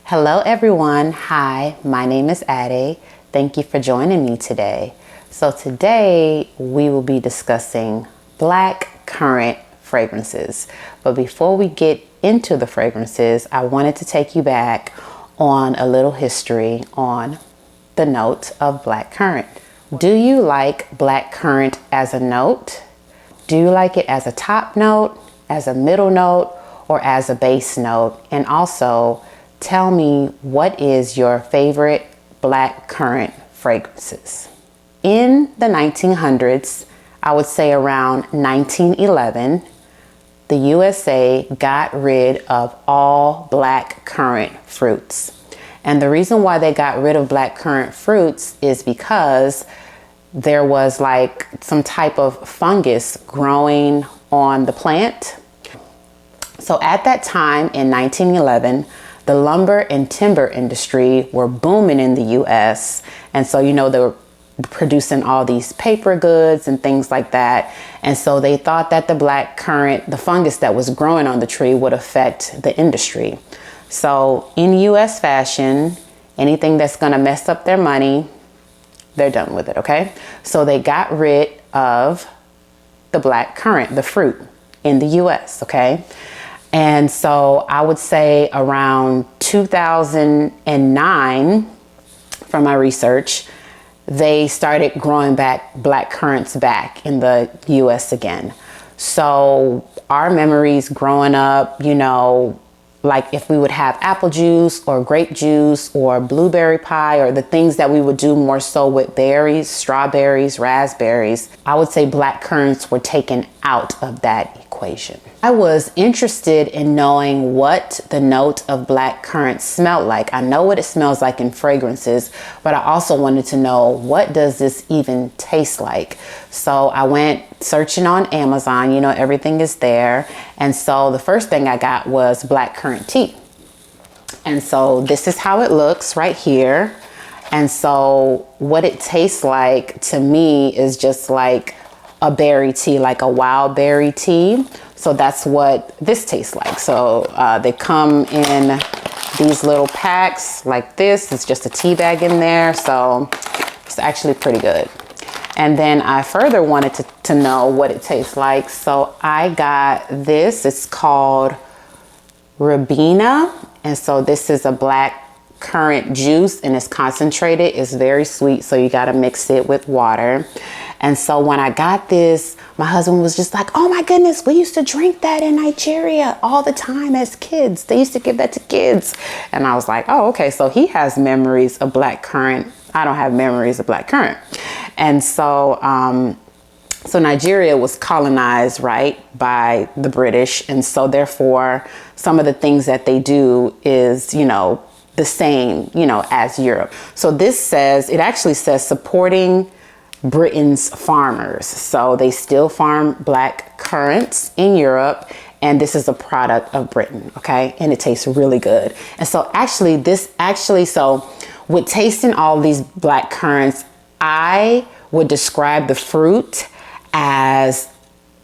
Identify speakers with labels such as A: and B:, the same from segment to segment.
A: Hello everyone. Hi, my name is Ade. Thank you for joining me today. So today we will be discussing black currant fragrances. But before we get into the fragrances, I wanted to take you back on a little history on the note of black currant. Do you like black currant as a note? Do you like it as a top note, as a middle note, or as a base note? And also tell me, what is your favorite black currant fragrances? In the 1900s, I would say around 1911, the USA got rid of all black currant fruits. And the reason why they got rid of black currant fruits is because there was like some type of fungus growing on the plant. So at that time in 1911, the lumber and timber industry were booming in the US. And so, they were producing all these paper goods and things like that. And so they thought that the black currant, the fungus that was growing on the tree, would affect the industry. So in US fashion, anything that's gonna mess up their money, they're done with it, okay? So they got rid of the black currant, the fruit, in the US, okay? And so I would say around 2009, from my research, they started growing back black currants back in the US again. So our memories growing up, like if we would have apple juice or grape juice or blueberry pie, or the things that we would do more so with berries, strawberries, raspberries, I would say black currants were taken out of that equation. I was interested in knowing what the note of black currant smelled like. I know what it smells like in fragrances, but I also wanted to know, what does this even taste like? So I went searching on Amazon, everything is there. And so the first thing I got was black currant tea. And so this is how it looks right here. And so what it tastes like to me is just like a berry tea, like a wild berry tea. So that's what this tastes like. So they come in these little packs like this. It's just a tea bag in there. So it's actually pretty good. And then I further wanted to know what it tastes like. So I got this. It's called Ribena. And so this is a black currant juice, and it's concentrated. It's very sweet, so you got to mix it with water. And so when I got this, my husband was just like, oh my goodness, we used to drink that in Nigeria all the time as kids. They used to give that to kids. And I was like, oh, okay. So he has memories of black currant. I don't have memories of black currant. And so, so Nigeria was colonized, right, by the British. And so therefore, some of the things that they do is, the same, as Europe. So this says, it actually says supporting Britain's farmers. So they still farm black currants in Europe, and this is a product of Britain, okay? And it tastes really good. And so so with tasting all these black currants, I would describe the fruit as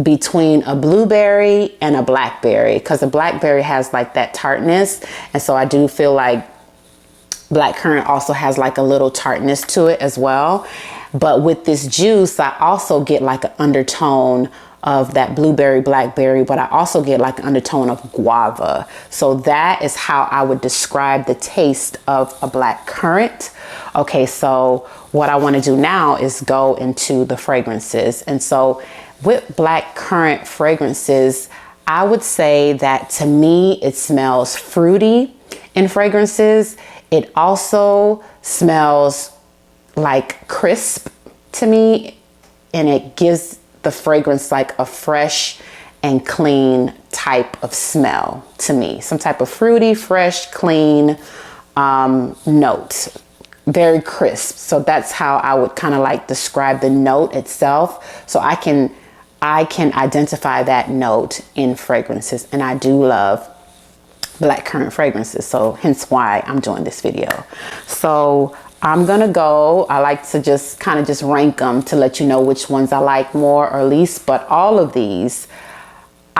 A: between a blueberry and a blackberry, because a blackberry has like that tartness. And so I do feel like black currant also has like a little tartness to it as well. But with this juice, I also get like an undertone of that blueberry, blackberry, but I also get like an undertone of guava. So that is how I would describe the taste of a black currant. Okay, so what I want to do now is go into the fragrances. And so with black currant fragrances, I would say that to me, it smells fruity in fragrances. It also smells like crisp to me, and it gives the fragrance like a fresh and clean type of smell to me. Some type of fruity, fresh, clean note. Very crisp. So that's how I would kind of like describe the note itself. So I can identify that note in fragrances, and I do love black currant fragrances. So hence why I'm doing this video. So I'm gonna go, I like to just kind of rank them to let you know which ones I like more or least, but all of these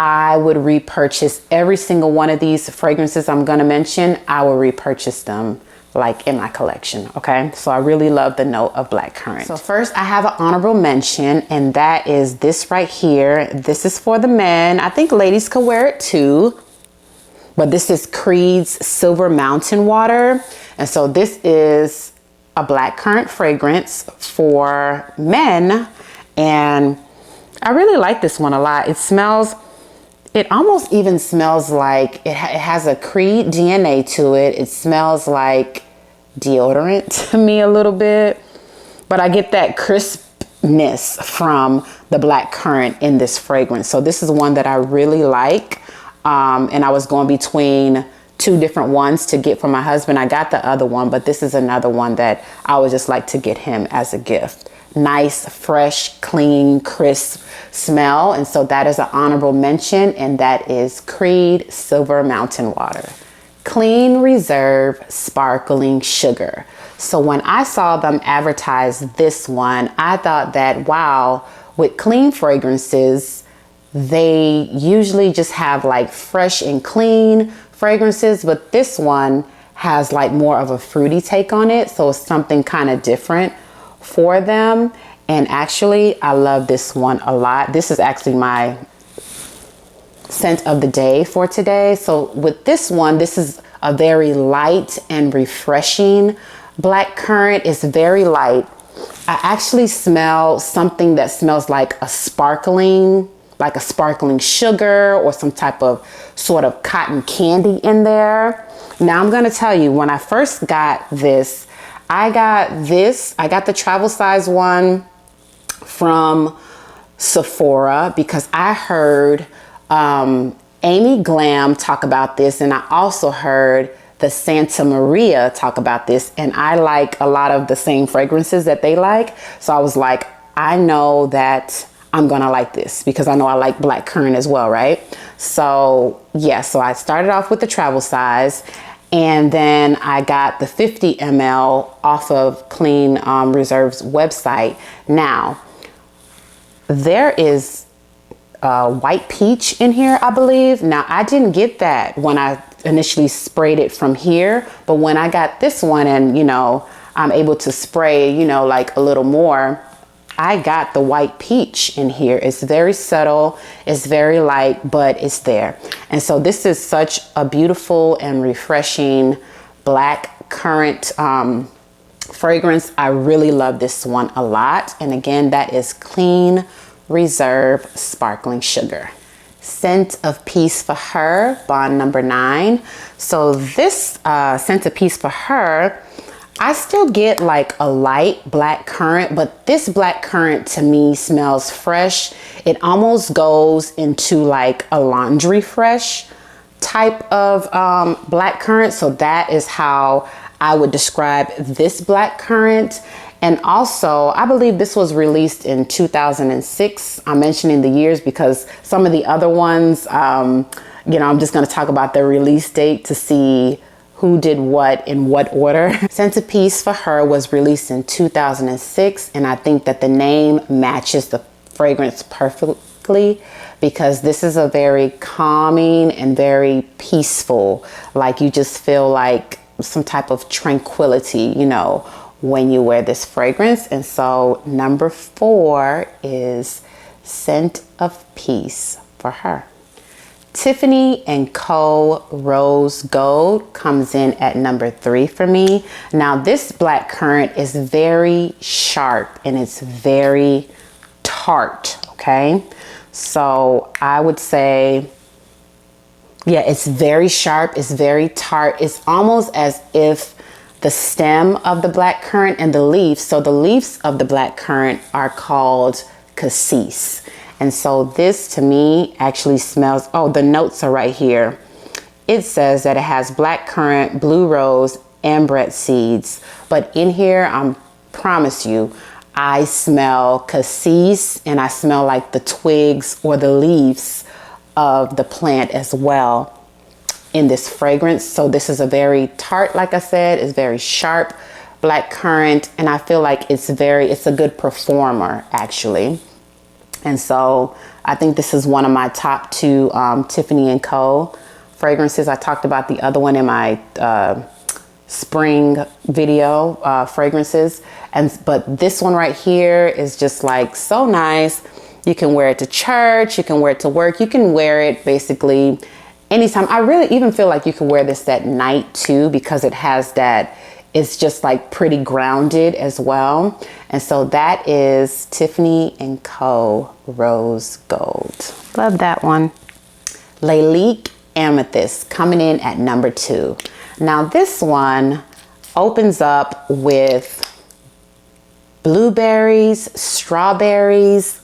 A: I would repurchase every single one of these fragrances I'm gonna mention. I will repurchase them like in my collection, okay? So I really love the note of blackcurrant. So first I have an honorable mention, and that is this right here. This is for the men. I think ladies could wear it too, but this is Creed's Silver Mountain Water. And so this is a blackcurrant fragrance for men, and I really like this one a lot. It almost even smells like it has a Creed DNA to it. It smells like deodorant to me a little bit, but I get that crispness from the blackcurrant in this fragrance. So this is one that I really like. And I was going between two different ones to get for my husband. I got the other one, but this is another one that I would just like to get him as a gift. Nice, fresh, clean, crisp smell. And so that is an honorable mention, and that is Creed Silver Mountain Water. Clean Reserve Sparkling Sugar. So when I saw them advertise this one, I thought that, wow, with clean fragrances, they usually just have like fresh and clean fragrances, but this one has like more of a fruity take on it. So it's something kind of different for them. And actually, I love this one a lot. This is actually my scent of the day for today. So with this one, this is a very light and refreshing blackcurrant. It's very light. I actually smell something that smells like a sparkling sugar or some type of sort of cotton candy in there. Now I'm gonna tell you, when I first got this, I got the travel size one from Sephora because I heard Amy Glam talk about this, and I also heard the Santa Maria talk about this, and I like a lot of the same fragrances that they like. So I was like, I know that I'm gonna like this because I know I like blackcurrant as well, right? So yeah, so I started off with the travel size, and then I got the 50 ml off of Clean Reserve's website. Now, there is white peach in here, I believe. Now, I didn't get that when I initially sprayed it from here, but when I got this one and, you know, I'm able to spray, you know, like a little more, I got the white peach in here. It's very subtle, it's very light, but it's there. And so this is such a beautiful and refreshing black currant fragrance. I really love this one a lot. And again, that is Clean Reserve Sparkling Sugar. Scent of Peace for Her, Bond number 9. So this Scent of Peace for Her, I still get like a light black currant, but this black currant to me smells fresh. It almost goes into like a laundry fresh type of black currant. So that is how I would describe this black currant. And also, I believe this was released in 2006. I'm mentioning the years because some of the other ones, you know, I'm just going to talk about the release date to see who did what in what order. Scent of Peace for Her was released in 2006, and I think that the name matches the fragrance perfectly because this is a very calming and very peaceful, like you just feel like some type of tranquility, you know, when you wear this fragrance. And so number 4 is Scent of Peace for Her. Tiffany & Co. Rose Gold comes in at number 3 for me. Now this black currant is very sharp and it's very tart, okay? So I would say, yeah, it's very sharp, it's very tart. It's almost as if the stem of the black currant and the leaves, so the leaves of the black currant are called cassis. And so this to me actually smells, oh, the notes are right here. It says that it has black currant, blue rose, ambret seeds. But in here, I promise you, I smell cassis and I smell like the twigs or the leaves of the plant as well in this fragrance. So this is a very tart, like I said, it's very sharp black currant. And I feel like it's a good performer actually. And so I think this is one of my top two Tiffany & Co. fragrances. I talked about the other one in my spring video, fragrances. But this one right here is just like so nice. You can wear it to church, you can wear it to work, you can wear it basically anytime. I really even feel like you can wear this at night too, because it has that, it's just like pretty grounded as well. And so that is Tiffany & Co. Rose Gold. Love that one. Lalique Amethyst coming in at number 2. Now this one opens up with blueberries, strawberries,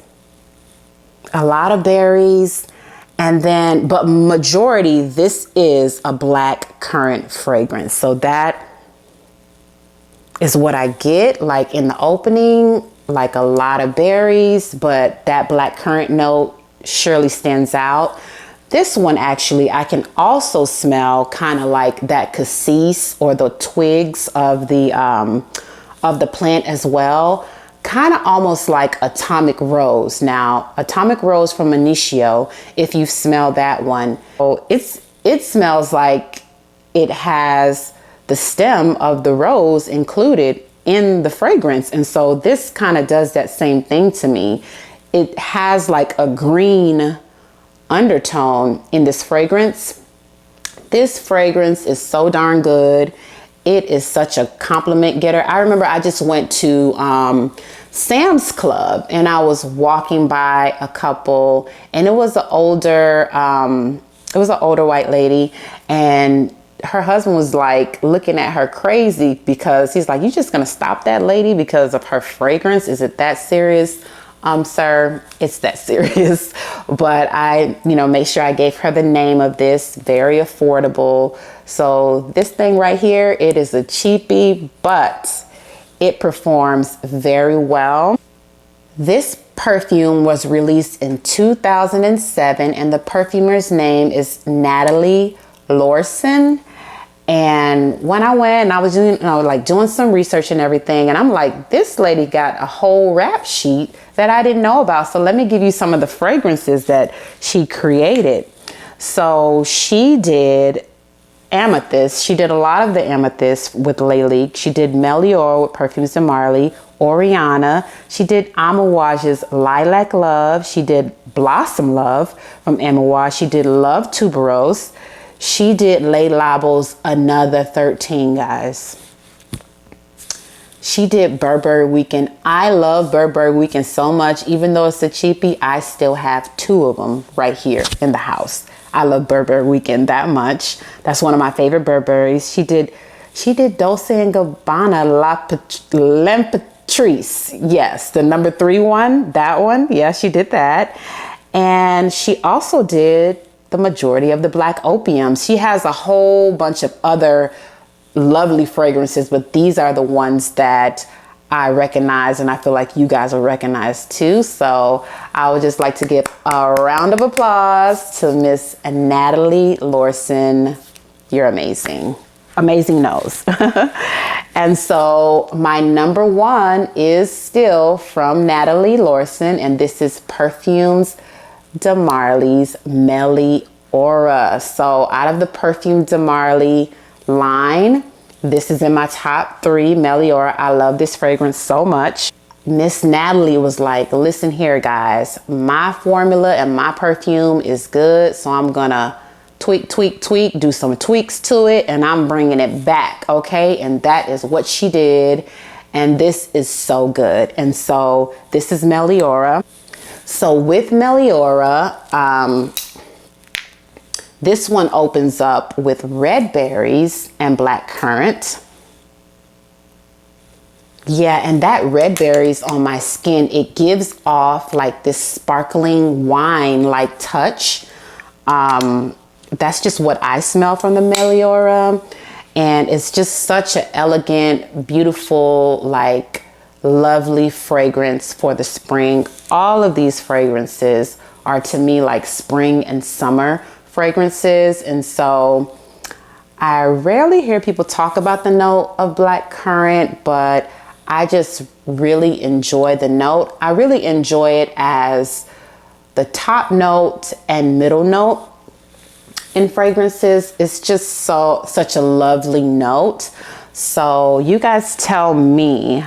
A: a lot of berries, and then, but majority, this is a black currant fragrance. So that is what I get, like in the opening, like a lot of berries, but that black currant note surely stands out. This one actually, I can also smell kind of like that cassis or the twigs of the plant as well. Kind of almost like Atomic Rose. Now, Atomic Rose from Initio, if you smell that one, oh, it smells like it has the stem of the rose included in the fragrance. And so this kind of does that same thing to me. It has like a green undertone in this fragrance. This fragrance is so darn good. It is such a compliment getter. I remember I just went to Sam's Club and I was walking by a couple, and it was an older white lady, and her husband was like looking at her crazy because he's like, "You just gonna stop that lady because of her fragrance? Is it that serious?" Sir, it's that serious. But I, make sure I gave her the name of this. Very affordable. So this thing right here, it is a cheapie, but it performs very well. This perfume was released in 2007, and the perfumer's name is Natalie, Lorson. And when I went and I was doing some research and everything, and I'm like, this lady got a whole rap sheet that I didn't know about. So let me give you some of the fragrances that she created. So she did amethyst. She did a lot of the amethyst with Lalique. She did Meliora with Perfumes de Marly, Oriana. She did Amouage's Lilac Love. She did Blossom Love from Amouage. She did Love Tuberose. She did Les Label's Another 13, guys. She did Burberry Weekend. I love Burberry Weekend so much. Even though it's a cheapie, I still have 2 of them right here in the house. I love Burberry Weekend that much. That's one of my favorite Burberrys. She did Dolce & Gabbana L'Emperatrice. Yes, the number 3 one, that one. Yeah, she did that. And she also did the majority of the Black Opiums. She has a whole bunch of other lovely fragrances, but these are the ones that I recognize, and I feel like you guys will recognize too. So I would just like to give a round of applause to Miss Natalie Lorson. You're amazing. Amazing nose. And so my number 1 is still from Natalie Lorson, and this is Perfumes de Marly's Meliora. So out of the Perfume de Marly line, this is in my top 3, Meliora. I love this fragrance so much. Miss Natalie was like, listen here guys, my formula and my perfume is good, so I'm gonna tweak, do some tweaks to it, and I'm bringing it back, okay? And that is what she did, and this is so good. And so this is Meliora. So with Meliora, this one opens up with red berries and black currant. Yeah, and that red berries on my skin, it gives off like this sparkling wine-like touch. That's just what I smell from the Meliora. And it's just such an elegant, beautiful, like lovely fragrance for the spring. All of these fragrances are to me like spring and summer fragrances. And so I rarely hear people talk about the note of black currant, but I just really enjoy the note. I really enjoy it as the top note and middle note in fragrances is just such a lovely note. So you guys tell me,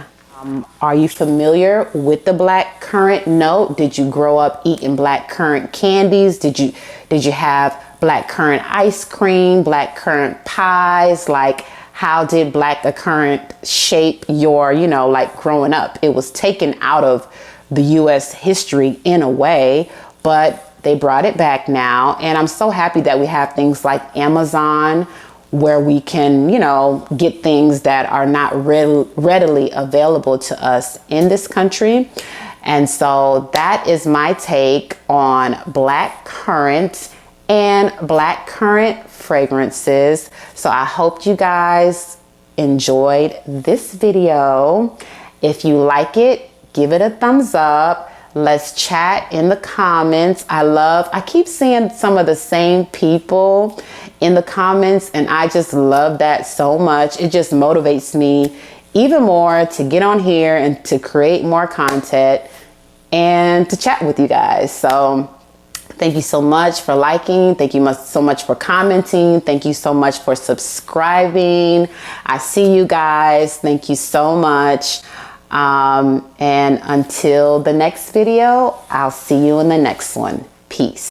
A: are you familiar with the black currant note? Did you grow up eating black currant candies? Did you have black currant ice cream, black currant pies? Like, how did black currant shape your, like growing up? It was taken out of the US history in a way, but they brought it back now. And I'm so happy that we have things like Amazon, where we can, get things that are not readily available to us in this country. And so that is my take on black currant and black currant fragrances. So I hope you guys enjoyed this video. If you like it, give it a thumbs up. Let's chat in the comments. I keep seeing some of the same people in the comments, and I just love that so much. It just motivates me even more to get on here and to create more content and to chat with you guys. So thank you so much for liking. Thank you so much for commenting. Thank you so much for subscribing. I see you guys. Thank you so much. And until the next video, I'll see you in the next one. Peace.